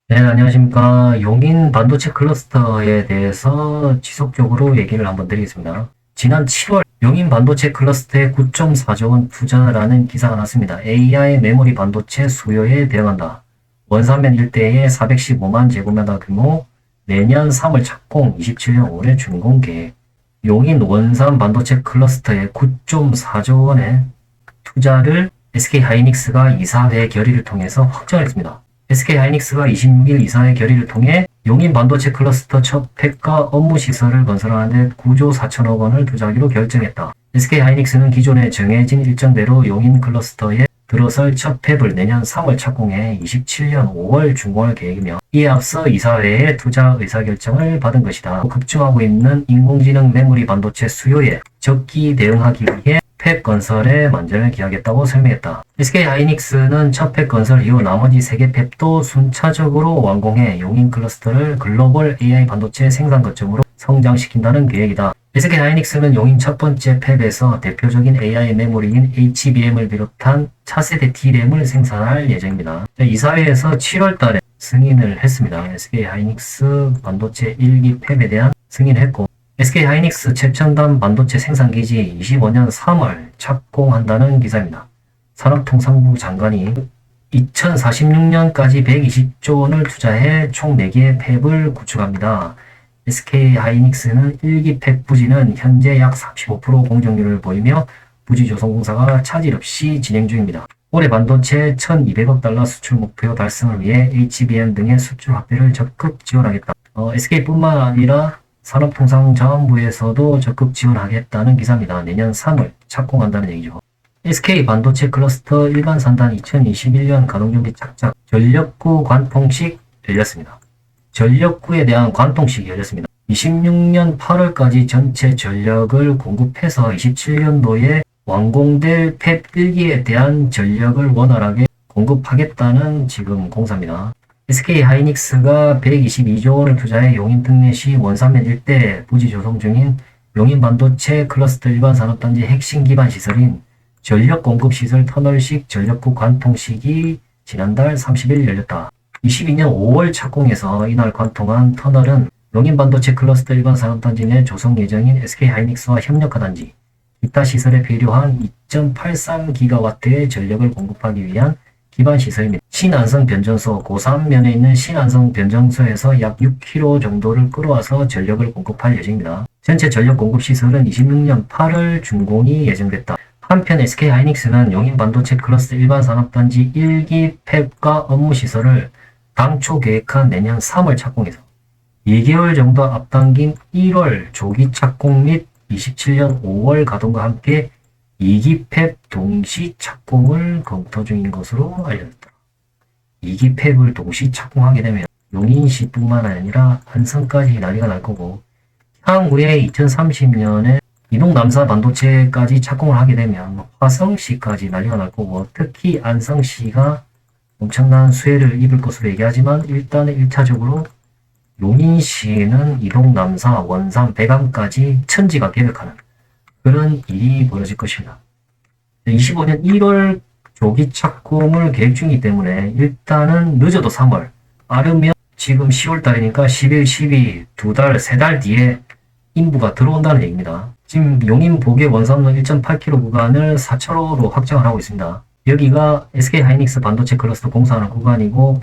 네, 안녕하십니까. 용인 반도체 클러스터에 대해서 지속적으로 얘기를 한번 드리겠습니다. 지난 7월 용인 반도체 클러스터에 9.4조 원 투자라는 기사가 났습니다. AI 메모리 반도체 수요에 대응한다. 원산면 일대에 415만 제곱미터 규모, 내년 3월 착공, 27년 5월 준공 계획. 용인 원산 반도체 클러스터에 9.4조 원의 투자를 SK하이닉스가 이사회 결의를 통해서 확정했습니다. SK하이닉스가 26일 이사회 결의를 통해 용인 반도체 클러스터 첫 팹과 업무 시설을 건설하는 데 9조 4천억 원을 투자하기로 결정했다. SK하이닉스는 기존에 정해진 일정대로 용인 클러스터에 들어설 첫 팹을 내년 3월 착공해 27년 5월 준공할 계획이며, 이에 앞서 이사회의 투자 의사결정을 받은 것이다. 급증하고 있는 인공지능 메모리 반도체 수요에 적기 대응하기 위해 팹 건설에 만전을 기하겠다고 설명했다. SK하이닉스는 첫 팹 건설 이후 나머지 3개 팹도 순차적으로 완공해 용인 클러스터를 글로벌 AI 반도체 생산 거점으로 성장시킨다는 계획이다. SK하이닉스는 용인 첫 번째 팹에서 대표적인 AI 메모리인 HBM을 비롯한 차세대 D램을 생산할 예정입니다. 이사회에서 7월 달에 승인을 했습니다. SK하이닉스 반도체 1기 팹에 대한 승인을 했고, SK하이닉스 최첨단 반도체 생산기지 25년 3월 착공한다는 기사입니다. 산업통상부 장관이 2046년까지 120조 원을 투자해 총 4개의 팹을 구축합니다. SK하이닉스는 1기 팹 부지는 현재 약 35% 공정률을 보이며 부지 조성 공사가 차질 없이 진행 중입니다. 올해 반도체 1,200억 달러 수출 목표 달성을 위해 HBM 등의 수출 확대를 적극 지원하겠다. SK뿐만 아니라 산업통상자원부에서도 적극 지원하겠다는 기사입니다. 내년 3월 착공한다는 얘기죠. SK 반도체 클러스터 일반 산단 2021년 가동준비 착작 전력구 관통식 열렸습니다. 전력구에 대한 관통식이 열렸습니다. 26년 8월까지 전체 전력을 공급해서 27년도에 완공될 팹 1기에 대한 전력을 원활하게 공급하겠다는 지금 공사입니다. SK하이닉스가 122조 원을 투자해 용인 특례시 원산면 일대 부지 조성 중인 용인 반도체 클러스터 일반 산업단지 핵심 기반 시설인 전력 공급 시설 터널식 전력구 관통식이 지난달 30일 열렸다. 22년 5월 착공해서 이날 관통한 터널은 용인 반도체 클러스터 일반 산업단지 내 조성 예정인 SK하이닉스와 협력하단지, 기타 시설에 필요한 2.83기가와트의 전력을 공급하기 위한 기반 시설입니다. 신안성 변전소, 고3면에 있는 신안성 변전소에서 약 6km 정도를 끌어와서 전력을 공급할 예정입니다. 전체 전력 공급 시설은 26년 8월 준공이 예정됐다. 한편 SK하이닉스는 용인 반도체 클러스터 일반 산업단지 1기 팹과 업무 시설을 당초 계획한 내년 3월 착공해서 2개월 정도 앞당긴 1월 조기 착공 및 27년 5월 가동과 함께 2기 팹 동시 착공을 검토 중인 것으로 알려졌다. 2기 팹을 동시 착공하게 되면 용인시뿐만 아니라 안성까지 난리가 날 거고, 향후에 2030년에 이동 남사 반도체까지 착공을 하게 되면 화성시까지 난리가 날 거고, 특히 안성시가 엄청난 수혜를 입을 것으로 얘기하지만, 일단은 1차적으로 용인시는 이동 남사, 원산, 배감까지 천지가 계획하는 그런 일이 벌어질 것입니다. 25년 1월 조기 착공을 계획 중이기 때문에 일단은 늦어도 3월, 빠르면 지금 10월 달이니까 11, 12, 2달, 3달 뒤에 인부가 들어온다는 얘기입니다. 지금 용인 보계 원산로 1.8km 구간을 4차로로 확장을 하고 있습니다. 여기가 SK하이닉스 반도체 클러스터 공사하는 구간이고,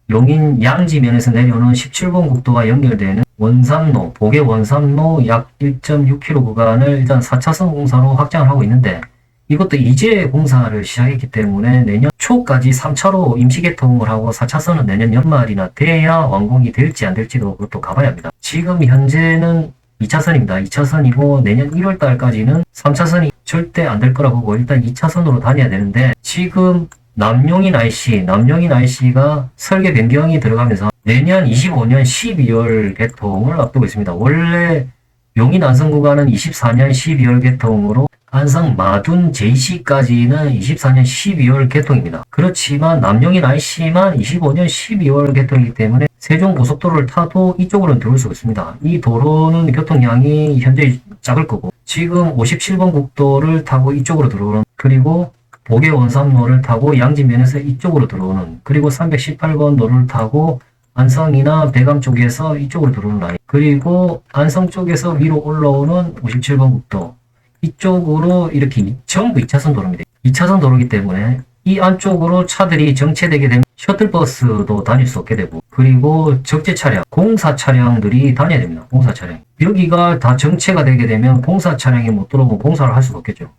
용인 양지면에서 내려오는 17번 국도가 연결되는 원산로, 보계 원산로 약 1.6km 구간을 일단 4차선 공사로 확장을 하고 있는데, 이것도 이제 공사를 시작했기 때문에 내년 초까지 3차로 임시 개통을 하고 4차선은 내년 연말이나 돼야 완공이 될지 안 될지도 그것도 가봐야 합니다. 지금 현재는 2차선입니다. 2차선이고 내년 1월 달까지는 3차선이 절대 안 될 거라 보고 일단 2차선으로 다녀야 되는데, 지금 남용인 IC가 설계 변경이 들어가면서 내년 25년 12월 개통을 앞두고 있습니다. 원래 용인 안성 구간은 24년 12월 개통으로 안성 마둔 JC까지는 24년 12월 개통입니다. 그렇지만 남용인 IC만 25년 12월 개통이기 때문에 세종고속도로를 타도 이쪽으로는 들어올 수 있습니다. 이 도로는 교통량이 현재 작을 거고, 지금 57번 국도를 타고 이쪽으로 들어오는, 그리고 보계 원산로를 타고 양지면에서 이쪽으로 들어오는, 그리고 318번 도로를 타고 안성이나 배감 쪽에서 이쪽으로 들어오는 라인. 그리고 안성 쪽에서 위로 올라오는 57번 국도. 이쪽으로 이렇게 전부 2차선 도로입니다. 2차선 도로이기 때문에 이 안쪽으로 차들이 정체되게 되면 셔틀버스도 다닐 수 없게 되고, 그리고 적재 차량, 공사 차량들이 다녀야 됩니다. 공사 차량. 여기가 다 정체가 되게 되면 공사 차량이 못 들어오면 공사를 할 수가 없겠죠.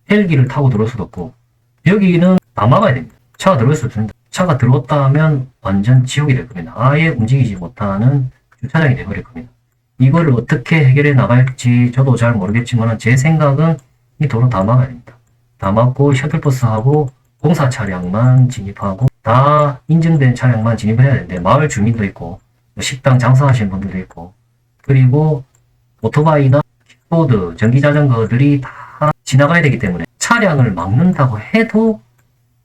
헬기를 타고 들어올 수도 없고, 여기는 다 막아야 됩니다. 차가 들어올 수 없습니다. 차가 들어왔다 하면 완전 지옥이 될 겁니다. 아예 움직이지 못하는 주차장이 되어버릴 겁니다. 이걸 어떻게 해결해 나갈지 저도 잘 모르겠지만 제 생각은 이 도로 다 막아야 됩니다. 다 막고 셔틀버스하고 공사 차량만 진입하고 다 인증된 차량만 진입을 해야 되는데, 마을 주민도 있고 식당 장사하시는 분들도 있고, 그리고 오토바이나 킥보드, 전기자전거들이 다 지나가야 되기 때문에 차량을 막는다고 해도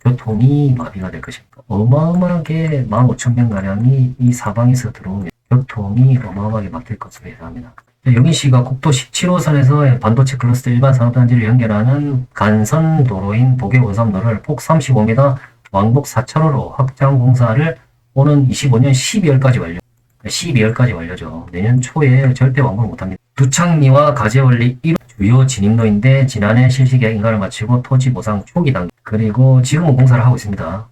교통이 마비가 될 것입니다. 어마어마하게 15,000명가량이 이 사방에서 들어오면 교통이 어마어마하게 막힐 것으로 예상합니다. 영인시가 국도 17호선에서 반도체 클러스터 일반 산업단지를 연결하는 간선 도로인 보계원삼로를 폭 35m 왕복 4차로로 확장 공사를 오는 25년 12월까지 완료. 12월까지 완료죠. 내년 초에 절대 완공을 못합니다. 두창리와 가재원리 1호 주요 진입로인데 지난해 실시계약 인가를 마치고 토지 보상 초기 단계, 그리고 지금은 공사를 하고 있습니다.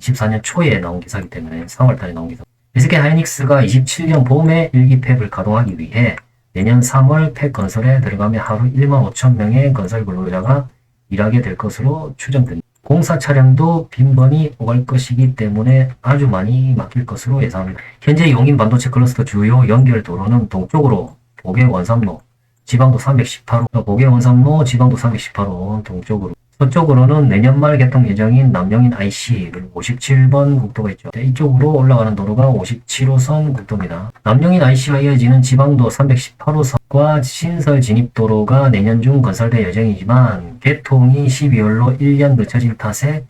24년 초에 나온 기사이기 때문에 3월달에 나온 기사. SK 하이닉스가 27년 봄에 1기 팹을 가동하기 위해 내년 3월 팹 건설에 들어가며 하루 15,000명의 건설 근로자가 일하게 될 것으로 추정됩니다. 공사 차량도 빈번히 오갈 것이기 때문에 아주 많이 막힐 것으로 예상합니다. 현재 용인 반도체 클러스터 주요 연결 도로는 동쪽으로 보계원삼로, 지방도 318호, 보계원삼로, 지방도 318호 동쪽으로, 서쪽으로는 내년 말 개통 예정인 남영인 IC, 그리고 57번 국도가 있죠. 이쪽으로 올라가는 도로가 57호선 국도입니다. 남영인 IC와 이어지는 지방도 318호선과 신설 진입도로가 내년 중 건설될 예정이지만 개통이 12월로 1년 늦춰질 탓에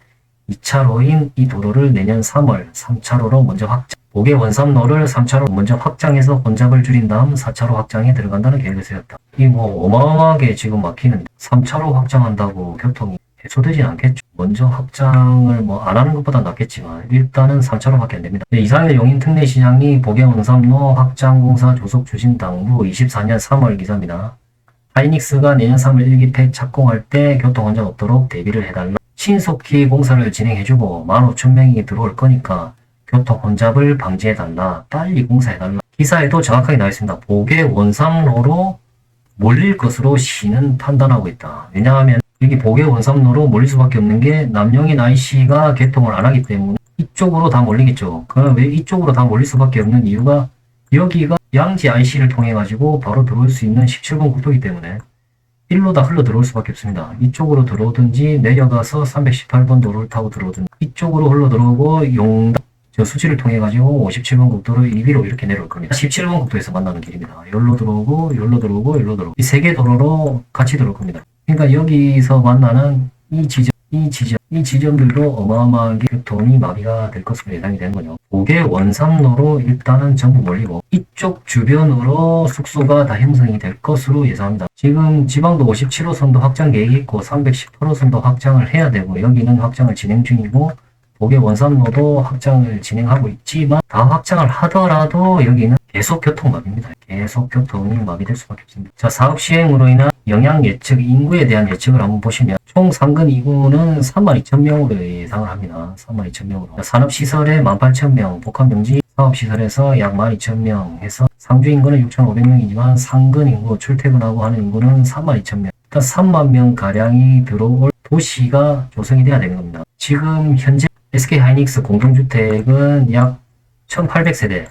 2차로인 이 도로를 내년 3월 3차로로 먼저 확장, 보계원삼로를 3차로 먼저 확장해서 혼잡을 줄인 다음 4차로 확장에 들어간다는 계획을 세웠다. 이 어마어마하게 지금 막히는데 3차로 확장한다고 교통이 해소되진 않겠죠. 먼저 확장을 안 하는 것보다 낫겠지만 일단은 3차로밖에 안 됩니다. 이상일 용인 특례시장이 보계원삼로 확장 공사 조속 추진 당부 24년 3월 기사입니다. 하이닉스가 내년 3월 1기 팹 착공할 때 교통 혼잡 없도록 대비를 해달라. 신속히 공사를 진행해주고 15,000명이 들어올 거니까 교통 혼잡을 방지해달라. 빨리 공사해달라. 기사에도 정확하게 나와 있습니다. 보계원삼로로 몰릴 것으로 시는 판단하고 있다. 왜냐하면 여기 보계원삼로로 몰릴 수밖에 없는 게 남영인 IC가 개통을 안 하기 때문에 이쪽으로 다 몰리겠죠. 그럼 왜 이쪽으로 다 몰릴 수밖에 없는 이유가 여기가 양지 IC를 통해 가지고 바로 들어올 수 있는 17번 국도이기 때문에 일로 다 흘러 들어올 수밖에 없습니다. 이쪽으로 들어오든지 내려가서 318번 도로를 타고 들어오든지 이쪽으로 흘러 들어오고 용담 수지를 통해 가지고 57번 국도를 이리로 이렇게 내려올 겁니다. 17번 국도에서 만나는 길입니다. 여기로 들어오고 여기로 들어오고 여기로 들어오고 이 세 개 도로로 같이 들어올 겁니다. 그러니까 여기서 만나는 이 지점들도 어마어마하게 교통이 마비가 될 것으로 예상이 되는 거죠. 보계원삼로로 일단은 전부 몰리고 이쪽 주변으로 숙소가 다 형성이 될 것으로 예상합니다. 지금 지방도 57호선도 확장 계획이 있고 318호선도 확장을 해야 되고 여기는 확장을 진행 중이고 보계원삼로도 확장을 진행하고 있지만 다 확장을 하더라도 여기는 계속 교통마비입니다. 계속 교통이 마비될 수밖에 없습니다. 자, 사업 시행으로 인한 영향 예측, 인구에 대한 예측을 한번 보시면 총 상근 인구는 32,000명으로 예상을 합니다. 32,000명으로. 산업시설에 18,000명, 복합용지 사업시설에서 약 12,000명 해서 상주 인구는 6,500명이지만 상근 인구, 출퇴근하고 하는 인구는 32,000명. 일단 3만 명 가량이 들어올 도시가 조성이 돼야 되는 겁니다. 지금 현재 SK 하이닉스 공동주택은 약 1,800세대,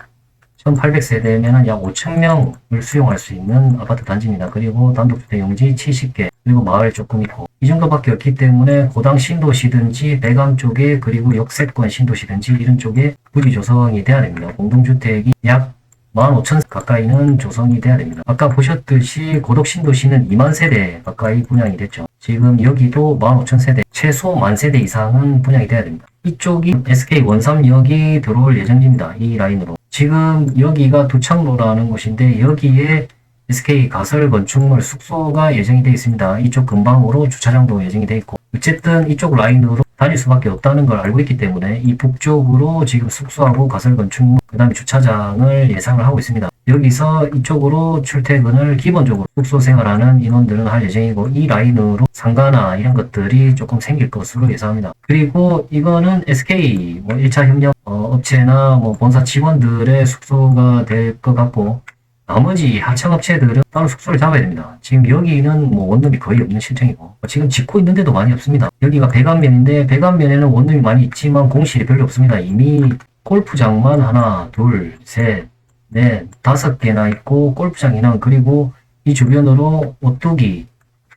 1,800세대면 약 5,000명을 수용할 수 있는 아파트 단지입니다. 그리고 단독주택 용지 70개, 그리고 마을 조금 있고 이 정도밖에 없기 때문에 고당 신도시든지 배감 쪽에 그리고 역세권 신도시든지 이런 쪽에 부지 조성이 돼야 됩니다. 공동주택이 약 15,000 가까이는 조성이 돼야 됩니다. 아까 보셨듯이 고덕 신도시는 2만 세대 가까이 분양이 됐죠. 지금 여기도 15,000세대, 최소 10,000세대 이상은 분양이 돼야 됩니다. 이쪽이 SK 원삼역이 들어올 예정입니다. 이 라인으로. 지금 여기가 두창로라는 곳인데 여기에 SK 가설 건축물 숙소가 예정이 되어 있습니다. 이쪽 근방으로 주차장도 예정이 되어 있고 어쨌든 이쪽 라인으로 다닐 수밖에 없다는 걸 알고 있기 때문에 이 북쪽으로 지금 숙소하고 가설건축, 그 다음에 주차장을 예상을 하고 있습니다. 여기서 이쪽으로 출퇴근을 기본적으로 숙소 생활하는 인원들은 할 예정이고, 이 라인으로 상가나 이런 것들이 조금 생길 것으로 예상합니다. 그리고 이거는 SK 1차 협력 업체나 본사 직원들의 숙소가 될 것 같고, 나머지 하청업체들은 따로 숙소를 잡아야 됩니다. 지금 여기는 원룸이 거의 없는 실정이고, 지금 짓고 있는데도 많이 없습니다. 여기가 백안면인데, 백안면에는 원룸이 많이 있지만 공실이 별로 없습니다. 이미 골프장만 하나, 둘, 셋, 넷, 5개나 있고, 골프장이나, 그리고 이 주변으로 오뚜기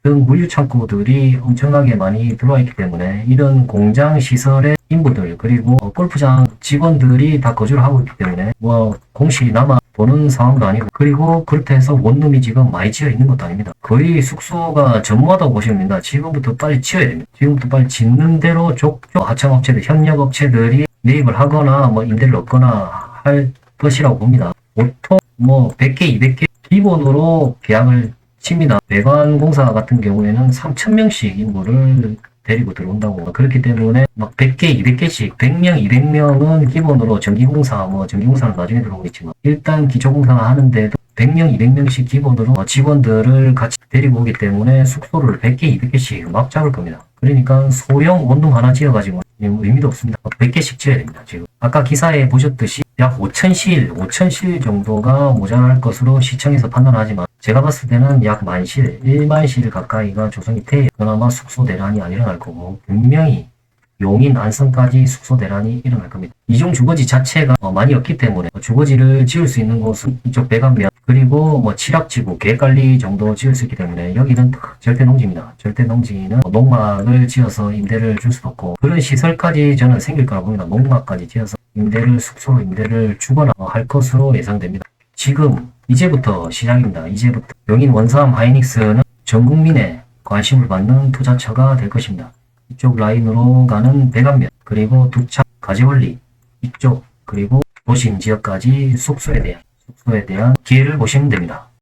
등 물류창고들이 엄청나게 많이 들어와 있기 때문에, 이런 공장 시설의 인부들, 그리고 골프장 직원들이 다 거주를 하고 있기 때문에 공실이 남아 보는 상황도 아니고, 그리고 그렇다 해서 원룸이 지금 많이 지어 있는 것도 아닙니다. 거의 숙소가 전무하다고 보시면 됩니다. 지금부터 빨리 지어야 됩니다. 지금부터 빨리 짓는 대로 족족 하청업체들, 협력업체들이 매입을 하거나 임대를 얻거나 할 것이라고 봅니다. 보통 100개, 200개 기본으로 계약을 칩니다. 배관공사 같은 경우에는 3,000명씩 인구를 데리고 들어온다고. 그렇기 때문에 100개, 200개씩, 100명, 200명은 기본으로 전기공사, 전기공사는 나중에 들어오겠지만, 일단 기초공사가 하는데도 100명, 200명씩 기본으로 직원들을 같이 데리고 오기 때문에 숙소를 100개, 200개씩 막 잡을 겁니다. 그러니까 소형 원룸 하나 지어가지고 의미도 없습니다. 100개씩 지어야 됩니다, 지금. 아까 기사에 보셨듯이 약 5,000실 정도가 모자랄 것으로 시청에서 판단하지만, 제가 봤을 때는 약 10,000실, 10,000실 가까이가 조성이 돼야 그나마 숙소 대란이 안 일어날 거고, 분명히 용인, 안성까지 숙소 대란이 일어날 겁니다. 이중 주거지 자체가 많이 없기 때문에 주거지를 지을 수 있는 곳은 이쪽 백안면, 그리고 칠학지구, 계획관리 정도 지을 수 있기 때문에 여기는 절대 농지입니다. 절대 농지는 농막을 지어서 임대를 줄 수도 없고, 그런 시설까지 저는 생길 거라고 봅니다. 농막까지 지어서 숙소로 임대를 주거나 할 것으로 예상됩니다. 지금 이제부터 시작입니다. 이제부터 용인 원삼 하이닉스는 전 국민의 관심을 받는 투자처가 될 것입니다. 이쪽 라인으로 가는 백안면, 그리고 두창, 가지원리 이쪽, 그리고 도심 지역까지 숙소에 대한 기회를 보시면 됩니다.